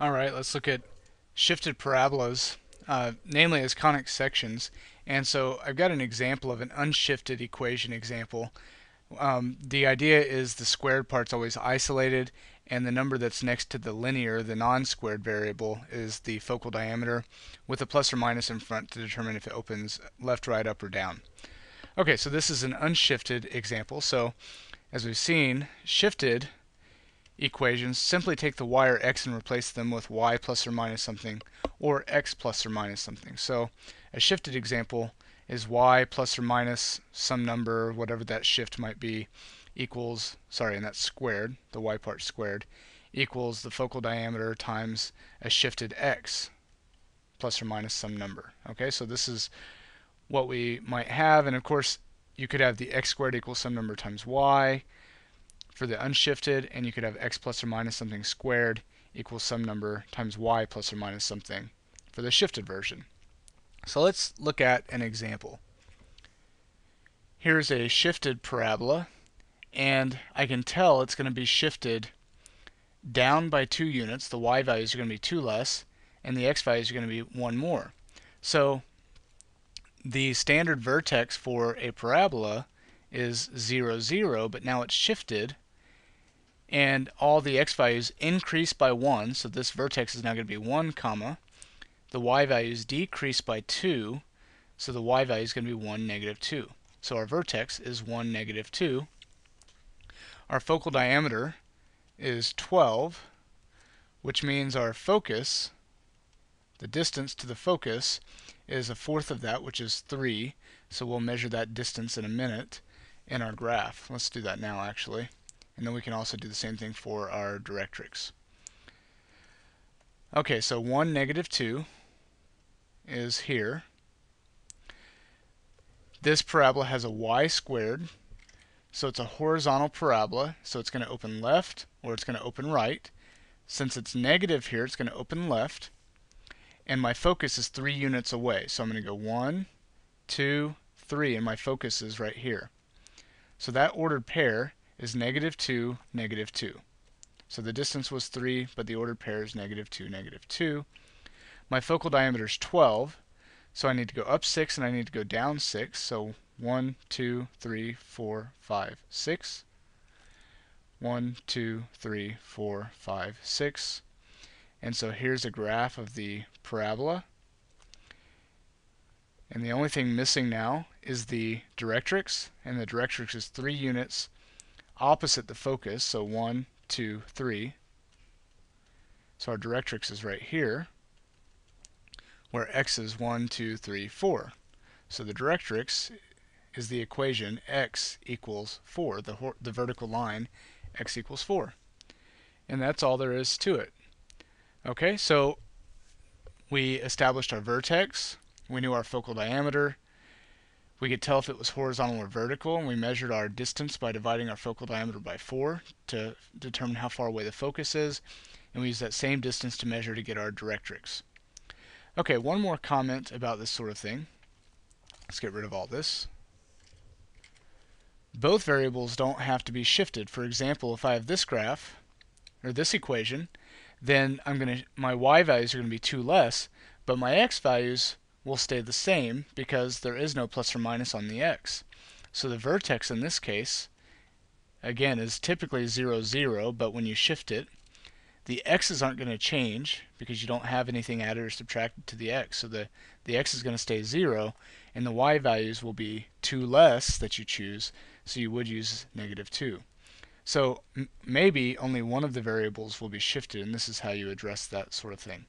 Alright, let's look at shifted parabolas, namely as conic sections. And so I've got an example of an unshifted equation example. The idea is the squared part's always isolated, and the number that's next to the linear, the non-squared variable, is the focal diameter with a plus or minus in front to determine if it opens left, right, up, or down. Okay, so this is an unshifted example. So as we've seen, shifted equations simply take the y or x and replace them with y plus or minus something or x plus or minus something. So a shifted example is y plus or minus some number, whatever that shift might be, equals, sorry, and that's squared, the y part squared, equals the focal diameter times a shifted x plus or minus some number. Okay, so this is what we might have, and of course you could have the x squared equals some number times y for the unshifted, and you could have x plus or minus something squared equals some number times y plus or minus something for the shifted version. So let's look at an example. Here's a shifted parabola, and I can tell it's going to be shifted down by 2 units. The y values are going to be 2 less, and the x values are going to be 1 more. So the standard vertex for a parabola is 0, 0, but now it's shifted, and all the x values increase by 1, so this vertex is now going to be 1 comma. The y values decrease by 2, so the y value is going to be 1, negative 2. So our vertex is 1, negative 2. Our focal diameter is 12, which means our focus, the distance to the focus, is a fourth of that, which is 3. So we'll measure that distance in a minute in our graph. Let's do that now, actually. And then we can also do the same thing for our directrix. Okay, so 1, negative 2 is here. This parabola has a y squared, so it's a horizontal parabola, so it's going to open left or it's going to open right. Since it's negative here, it's going to open left. And my focus is 3 units away, so I'm going to go 1, 2, 3, and my focus is right here. So that ordered pair is negative 2, negative 2. So the distance was 3, but the ordered pair is negative 2, negative 2. My focal diameter is 12, so I need to go up 6 and I need to go down 6. So 1, 2, 3, 4, 5, 6. 1, 2, 3, 4, 5, 6. And so here's a graph of the parabola. And the only thing missing now is the directrix, and the directrix is 3 units opposite the focus, so 1, 2, 3. So our directrix is right here, where x is 1, 2, 3, 4. So the directrix is the equation x equals 4, the vertical line, x equals 4. And that's all there is to it. Okay, so we established our vertex, we knew our focal diameter, we could tell if it was horizontal or vertical, and we measured our distance by dividing our focal diameter by 4 to determine how far away the focus is, and we used that same distance to measure to get our directrix. Okay, one more comment about this sort of thing. Let's get rid of all this. Both variables don't have to be shifted. For example, if I have this graph, or this equation, then my y values are going to be 2 less, but my x values will stay the same because there is no plus or minus on the x. So the vertex in this case, again, is typically 0, 0, but when you shift it, the x's aren't going to change because you don't have anything added or subtracted to the x. So the x is going to stay 0, and the y values will be 2 less that you choose, so you would use negative 2. So maybe only one of the variables will be shifted, and this is how you address that sort of thing.